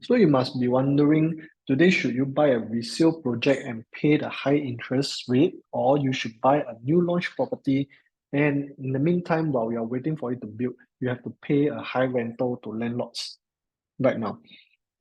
So you must be wondering today, should you buy a resale project and pay the high interest rate, or you should buy a new launch property and in the meantime, while you are waiting for it to build, you have to pay a high rental to landlords right now.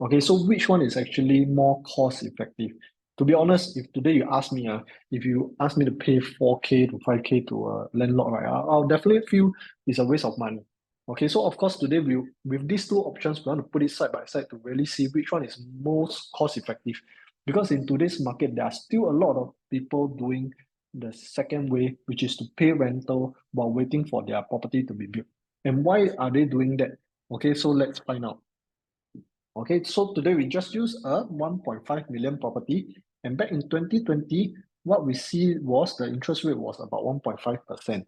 Okay, so which one is actually more cost effective? To be honest, if today you ask me, if you ask me to pay 4K to 5K to a landlord, right, I'll definitely feel it's a waste of money. Okay, so of course today we with these two options, we want to put it side by side to really see which one is most cost effective. Because in today's market, there are still a lot of people doing the second way, which is to pay rental while waiting for their property to be built. And why are they doing that? Okay, so let's find out. Okay, so today we just use a 1.5 million property, and back in 2020, what we see was the interest rate was about 1.5%.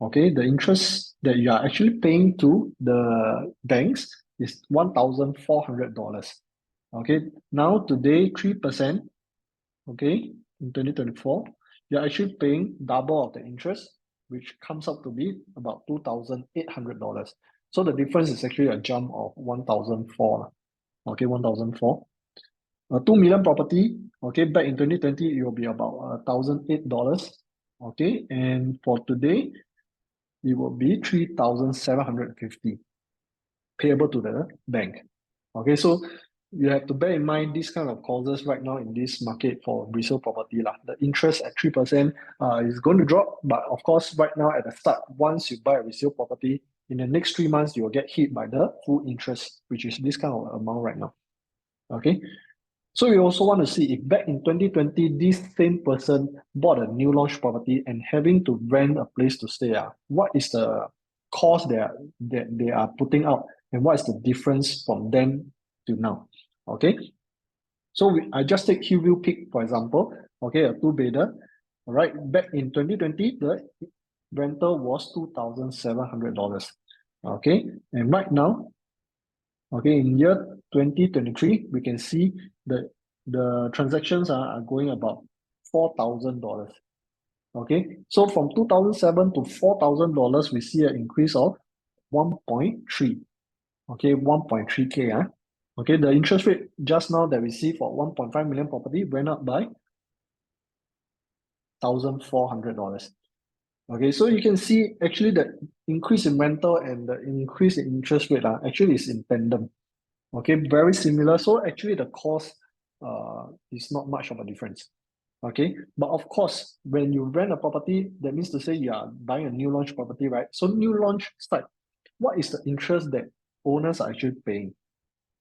Okay, the interest that you are actually paying to the banks is $1,400. Okay, now today 3%, okay, in 2024, you're actually paying double of the interest, which comes up to be about $2,800. So the difference is actually a jump of 1,004. Okay, 1,004. A 2 million property, okay, back in 2020, it will be about $1,008. Okay, and for today, it will be 3,750 payable to the bank. Okay, so you have to bear in mind these kind of causes right now in this market for resale property. The interest at 3% is going to drop, but of course, right now at the start, once you buy a resale property, in the next 3 months, you will get hit by the full interest, which is this kind of amount right now. Okay, so we also want to see if back in 2020, this same person bought a new launch property and having to rent a place to stay, what is the cost that they are putting out and what is the difference from then to now? Okay, so I just take Hillview Peak, for example, okay, a two-bedder. All right, back in 2020, the rental was $2,700. Okay, and right now, okay, in year 2023, we can see the transactions are going about $4,000. Okay, so from 2007 to $4,000, we see an increase of 1.3. Okay, 1.3K. Okay, the interest rate just now that we see for 1.5 million property went up by $1,400. Okay, so you can see actually the increase in rental and the increase in interest rate actually is in tandem. Okay, very similar. So actually the cost is not much of a difference. Okay, but of course, when you rent a property, that means to say you are buying a new launch property, right? So new launch start, what is the interest that owners are actually paying?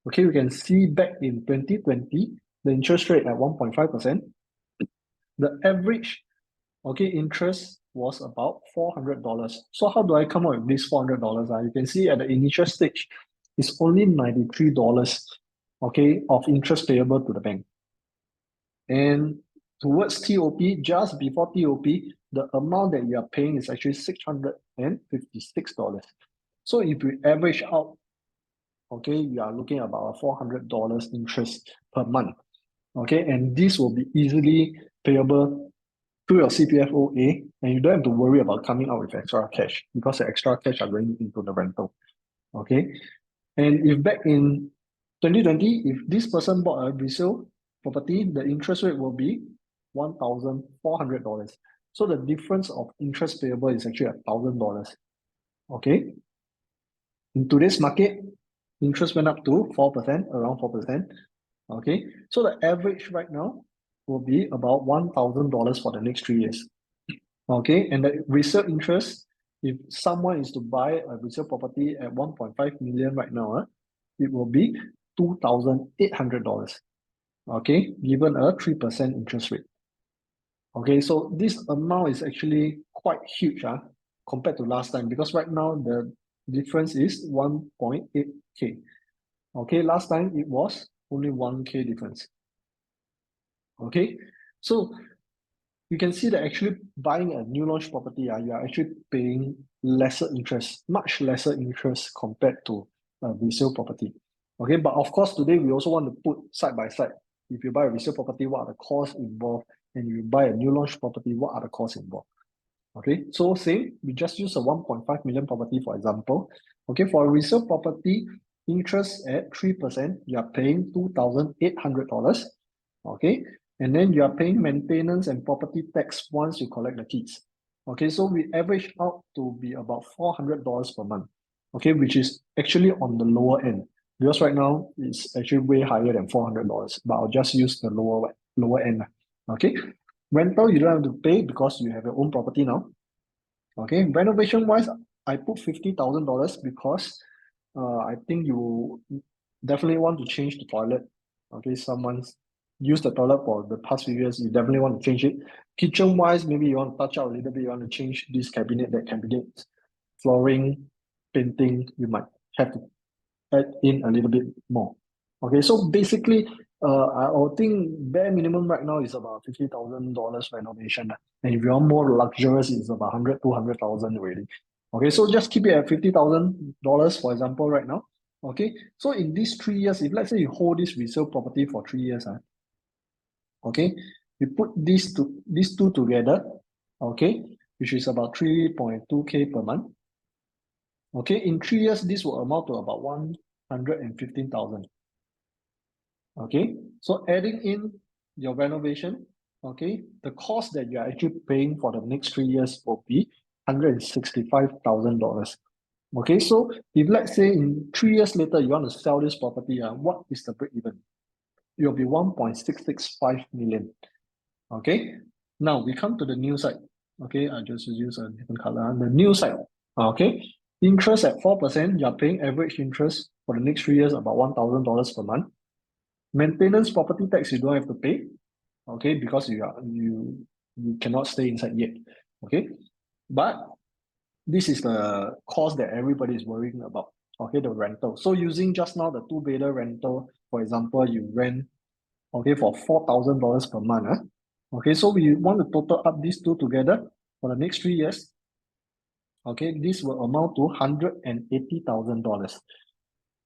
Okay, we can see back in 2020, the interest rate at 1.5%. The average, okay, interest was about $400. So how do I come up with this $400? You can see at the initial stage, it's only $93, okay, of interest payable to the bank. And towards TOP, just before TOP, the amount that you are paying is actually $656. So if you average out, okay, you are looking at about $400 interest per month. Okay, and this will be easily payable through your CPF OA, and you don't have to worry about coming out with extra cash because the extra cash are going into the rental. Okay, and if back in 2020, if this person bought a resale property, the interest rate will be $1,400. So the difference of interest payable is actually $1,000. Okay, in today's market, interest went up to 4%, around 4%. Okay, so the average right now will be about $1,000 for the next 3 years. Okay, and the resale interest, if someone is to buy a resale property at 1.5 million right now, it will be $2,800. Okay, given a 3% interest rate. Okay, so this amount is actually quite huge compared to last time because right now the difference is 1.8K. Okay, last time it was only 1K difference. Okay, so you can see that actually buying a new launch property, you are actually paying lesser interest, much lesser interest compared to a resale property. Okay, but of course today we also want to put side by side. If you buy a resale property, what are the costs involved? And you buy a new launch property, what are the costs involved? Okay, so say we just use a 1.5 million property for example. Okay, for a resale property, interest at 3%, you are paying $2,800. Okay. And then you are paying maintenance and property tax once you collect the keys. Okay, so we average out to be about $400 per month. Okay, which is actually on the lower end. Because right now it's actually way higher than $400, but I'll just use the lower end. Okay. Rental you don't have to pay because you have your own property now. Okay, renovation wise, I put $50,000 because I think you definitely want to change the toilet. Okay, someone's used the toilet for the past few years, you definitely want to change it. Kitchen wise, maybe you want to touch out a little bit, you want to change this cabinet, that cabinet, flooring, painting, you might have to add in a little bit more. Okay, so basically, I would think bare minimum right now is about $50,000 renovation. And if you want more luxurious, it's about 100, 200,000 already. Okay, so just keep it at $50,000, for example, right now. Okay, so in these 3 years, if let's say you hold this resale property for 3 years, okay, you put these two together, okay, which is about 3.2K per month. Okay, in 3 years, this will amount to about 115,000. Okay, so adding in your renovation, okay, the cost that you are actually paying for the next 3 years will be $165,000. Okay, so if let's say in 3 years later you want to sell this property, what is the break even? It will be 1.665 million. Okay, now we come to the new side. Okay, I just use a different color. The new side. Okay, interest at 4%, you're paying average interest for the next 3 years about $1,000 per month. Maintenance property tax you don't have to pay, okay, because you cannot stay inside yet. Okay, but this is the cost that everybody is worrying about. Okay, the rental. So using just now the two-bedder rental, for example, you rent okay for $4,000 per month. Okay, so we want to total up these two together for the next 3 years. Okay, this will amount to $180,000.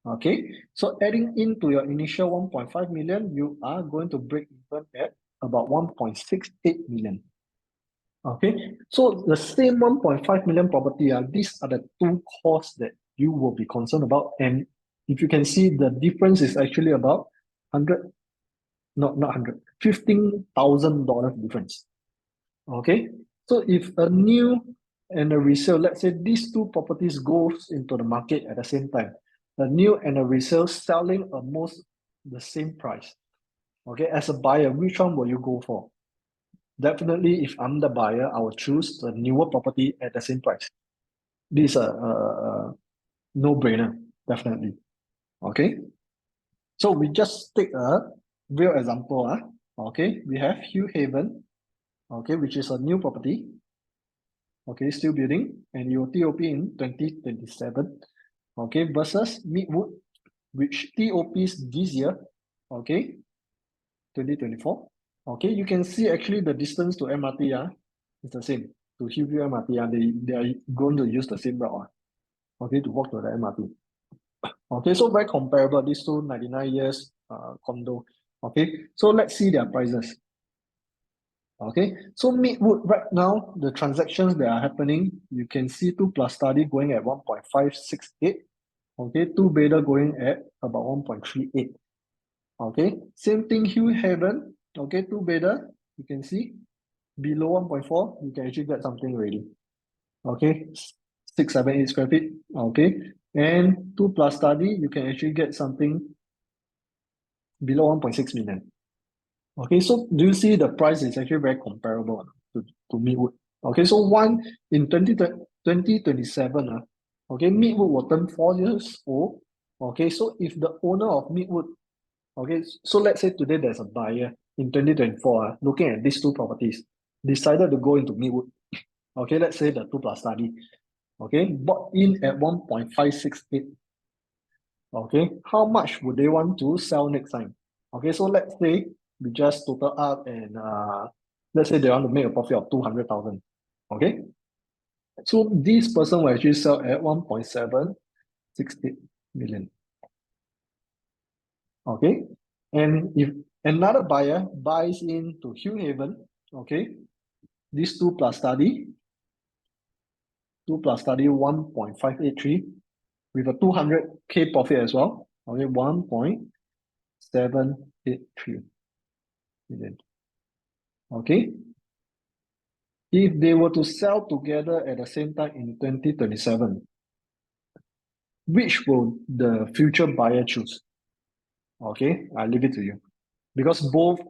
Okay, so adding into your initial 1.5 million, you are going to break even at about 1.68 million. Okay, so the same 1.5 million property, these are the two costs that you will be concerned about. And if you can see, the difference is actually about 100, not 100, $15,000 difference. Okay, so if a new and a resale, let's say these two properties goes into the market at the same time, a new and a resale selling almost the same price. Okay, as a buyer, which one will you go for? Definitely, if I'm the buyer, I will choose the newer property at the same price. This is a no-brainer, definitely. Okay, so we just take a real example. Okay, we have Hugh Haven, okay, which is a new property. Okay, still building, and you will TOP in 2027. Okay, versus Midwood, which TOPs this year, okay, 2024. Okay, you can see actually the distance to MRT is the same. To Hillview MRT, they are going to use the same route. Okay, to walk to the MRT. Okay, so very comparable, these two 99 years condo. Okay, so let's see their prices. Okay, so Midwood right now, the transactions that are happening, you can see 2+ study going at 1.568. Okay, two-bedder going at about 1.38. Okay, same thing, Hugh Haven. Okay, two-bedder, you can see below 1.4, you can actually get something ready. Okay, 6, 7, 8 square feet. Okay, and 2+ study, you can actually get something below 1.6 million. Okay, so do you see the price is actually very comparable to Midwood? Okay, so one in 2027, okay, Midwood will turn 4 years old. Okay, so if the owner of Midwood, okay, so let's say today there's a buyer in 2024, looking at these two properties, decided to go into Midwood. Okay, let's say the 2+ study, okay, bought in at 1.568. Okay, how much would they want to sell next time? Okay, so let's say we just total up and let's say they want to make a profit of 200,000. Okay, so this person will actually sell at 1.768 million. Okay, and if another buyer buys into Hugh Haven, okay, this 2+ study 1.583, with a 200K profit as well. Okay, 1.783 million. Okay. If they were to sell together at the same time in 2027, which will the future buyer choose? Okay, I leave it to you. Because both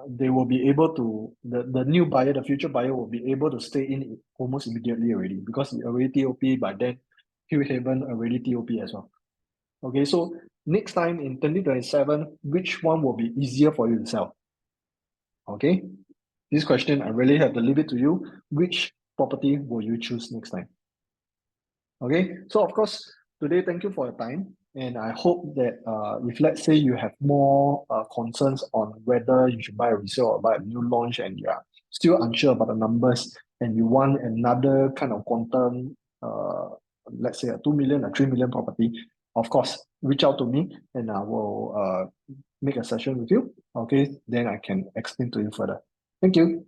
they will be able to the new buyer, the future buyer will be able to stay in almost immediately already because it already TOP by then Hill Haven already TOP as well. Okay, so next time in 2027, which one will be easier for you to sell? Okay, this question I really have to leave it to you. Which property will you choose next time? Okay, so of course, today, thank you for your time. And I hope that if let's say you have more concerns on whether you should buy a resale or buy a new launch and you are still unsure about the numbers and you want another kind of quantum, let's say a 2 million or 3 million property, of course, reach out to me and I will make a session with you. Okay, then I can explain to you further. Thank you.